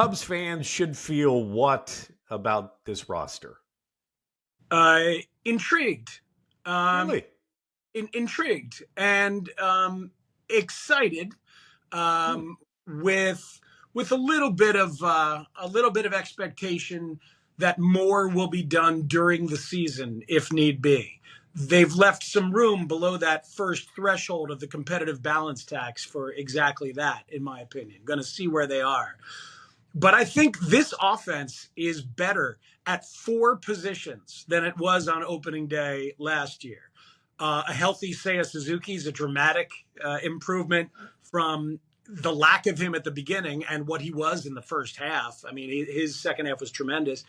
Cubs fans should feel what about this roster? Intrigued. Really? Intrigued and excited with a little bit of expectation that more will be done during the season if need be. They've left some room below that first threshold of the competitive balance tax for exactly that, in my opinion. Going to see where they are. But I think this offense is better at four positions than it was on opening day last year. A healthy Seiya Suzuki is a dramatic improvement from the lack of him at the beginning and what he was in the first half. I mean, his second half was tremendous.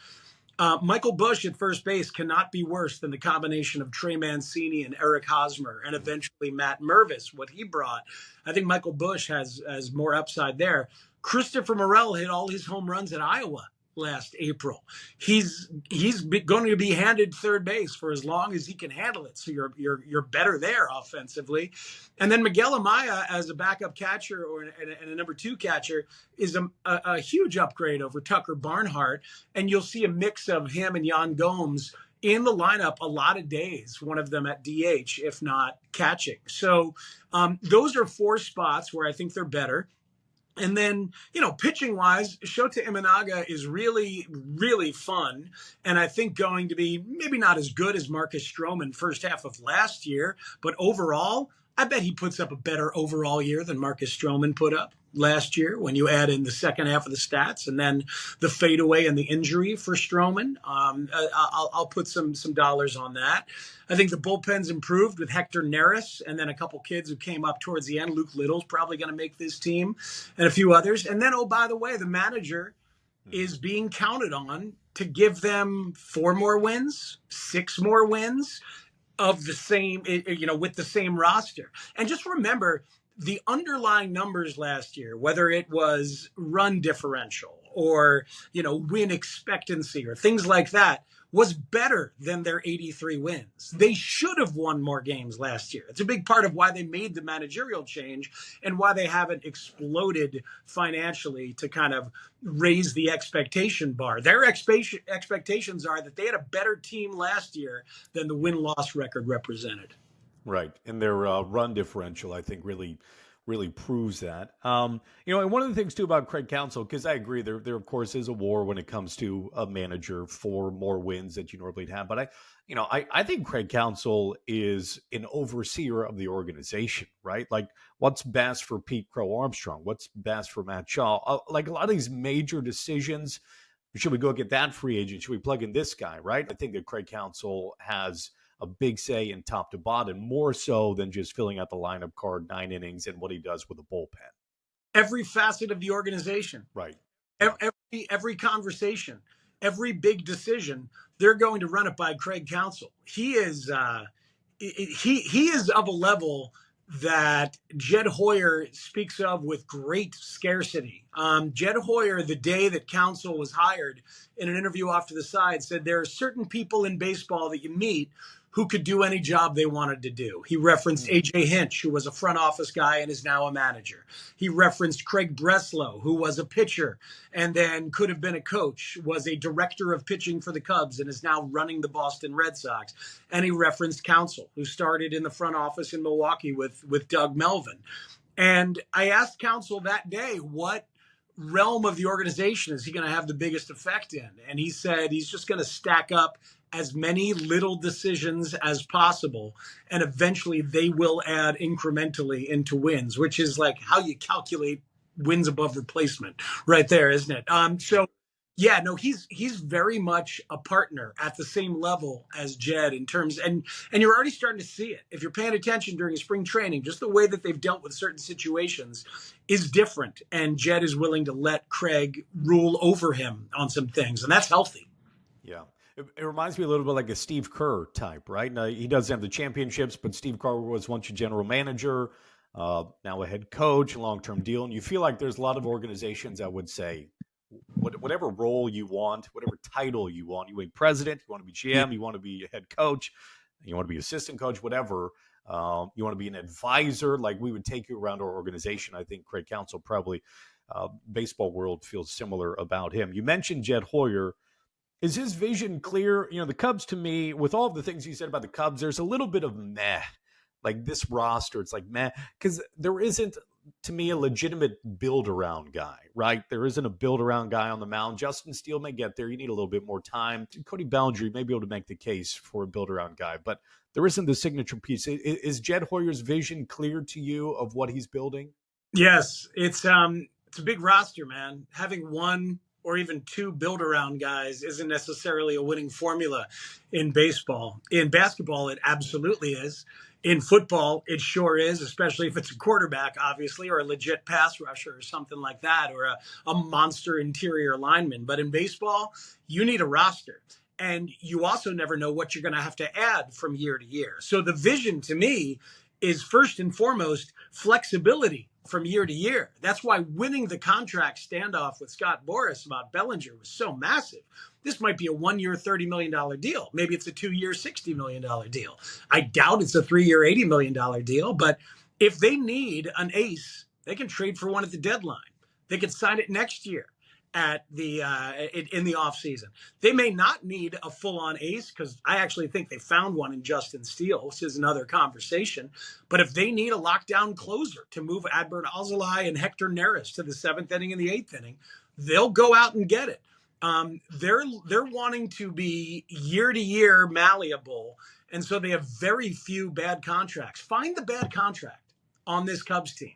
Michael Busch at first base cannot be worse than the combination of Trey Mancini and Eric Hosmer and eventually Matt Mervis, what he brought. I think Michael Busch has more upside there. Christopher Morel hit all his home runs at Iowa last April. He's going to be handed third base for as long as he can handle it. So you're better there offensively. And then Miguel Amaya as a backup catcher and a number two catcher is a huge upgrade over Tucker Barnhart. And you'll see a mix of him and Yan Gomes in the lineup a lot of days, one of them at DH, if not catching. So those are four spots where I think they're better. And then, pitching wise, Shota Imanaga is really, really fun. And I think going to be maybe not as good as Marcus Stroman first half of last year, but overall, I bet he puts up a better overall year than Marcus Stroman put up last year when you add in the second half of the stats and then the fadeaway and the injury for Stroman. I'll put some dollars on that. I think the bullpen's improved with Hector Neris and then a couple kids who came up towards the end. Luke Little's probably going to make this team and a few others. And then, oh, by the way, the manager is being counted on to give them 4 more wins, 6 more wins of the same, with the same roster. And just remember, the underlying numbers last year, whether it was run differential or, win expectancy or things like that, was better than their 83 wins. They should have won more games last year. It's a big part of why they made the managerial change and why they haven't exploded financially to kind of raise the expectation bar. Their expectations are that they had a better team last year than the win-loss record represented. Right. And their run differential, I think, really proves that. And one of the things, too, about Craig Counsell, because I agree, there, of course, is a war when it comes to a manager for more wins that you normally have. But I think Craig Counsell is an overseer of the organization, right? Like, what's best for Pete Crow Armstrong? What's best for Matt Shaw? Like, a lot of these major decisions, should we go get that free agent? Should we plug in this guy, right? I think that Craig Counsell has a big say in top to bottom, more so than just filling out the lineup card 9 innings and what he does with a bullpen. Every facet of the organization. Right. Every conversation, every big decision, they're going to run it by Craig Counsell. He is he is of a level that Jed Hoyer speaks of with great scarcity. Jed Hoyer, the day that Counsell was hired, in an interview off to the side, said there are certain people in baseball that you meet who could do any job they wanted to do. He referenced A.J. Hinch, who was a front office guy and is now a manager. He referenced Craig Breslow, who was a pitcher and then could have been a coach, was a director of pitching for the Cubs and is now running the Boston Red Sox. And he referenced Counsell, who started in the front office in Milwaukee with Doug Melvin. And I asked Counsell that day, what realm of the organization is he going to have the biggest effect in? And he said he's just going to stack up as many little decisions as possible, and eventually they will add incrementally into wins, which is like how you calculate wins above replacement right there, isn't it? He's very much a partner at the same level as Jed in terms, and you're already starting to see it. If you're paying attention during spring training, just the way that they've dealt with certain situations is different, and Jed is willing to let Craig rule over him on some things, and that's healthy. Yeah. It reminds me a little bit like a Steve Kerr type, right? Now, he doesn't have the championships, but Steve Kerr was once a general manager, now a head coach, a long-term deal. And you feel like there's a lot of organizations that would say, whatever role you want, whatever title you want to be president, you want to be GM, you want to be a head coach, you want to be assistant coach, whatever, you want to be an advisor, like we would take you around our organization. I think Craig Counsell probably baseball world feels similar about him. You mentioned Jed Hoyer. Is his vision clear? The Cubs, to me, with all of the things you said about the Cubs, there's a little bit of meh. Like this roster, it's like meh, because there isn't, to me, a legitimate build-around guy, right? There isn't a build-around guy on the mound. Justin Steele may get there. You need a little bit more time. Cody Bellinger may be able to make the case for a build-around guy, but there isn't the signature piece. Is Jed Hoyer's vision clear to you of what he's building? Yes, it's a big roster, man. Having one or even two build-around guys isn't necessarily a winning formula in baseball. In basketball, it absolutely is. In football, it sure is, especially if it's a quarterback, obviously, or a legit pass rusher or something like that, or a monster interior lineman. But in baseball, you need a roster. And you also never know what you're going to have to add from year to year. So the vision to me is first and foremost flexibility from year to year. That's why winning the contract standoff with Scott Boras about Bellinger was so massive. This might be a 1 year, $30 million deal. Maybe it's a 2 year, $60 million deal. I doubt it's a 3 year, $80 million deal. But if they need an ace, they can trade for one at the deadline. They could sign it next year at the in the offseason. They may not need a full-on ace, because I actually think they found one in Justin Steele, which is another conversation. But if they need a lockdown closer to move Adbert Alzolay and Hector Neris to the 7th inning and the 8th inning, they'll go out and get it. They're wanting to be year to year malleable, and so they have very few bad contracts. Find the bad contract on this Cubs team.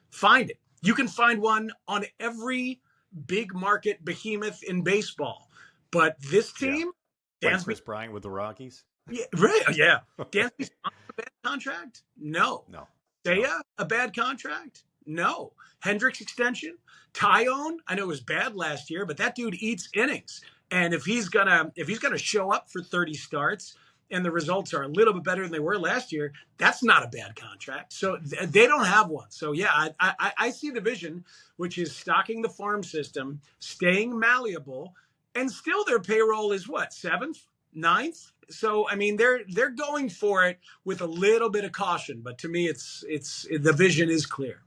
Find it. You can find one on every big market behemoth in baseball. But this team, like Chris Bryant with the Rockies. Yeah, right. Yeah. Dansby's on a bad contract? No. Seiya, a bad contract? No. Hendricks extension? Tyone, I know it was bad last year, but that dude eats innings. And if he's gonna show up for 30 starts and the results are a little bit better than they were last year, that's not a bad contract. So they don't have one. So yeah, I see the vision, which is stocking the farm system, staying malleable, and still their payroll is what, 7th, 9th? So I mean, they're going for it with a little bit of caution, but to me, it's the vision is clear.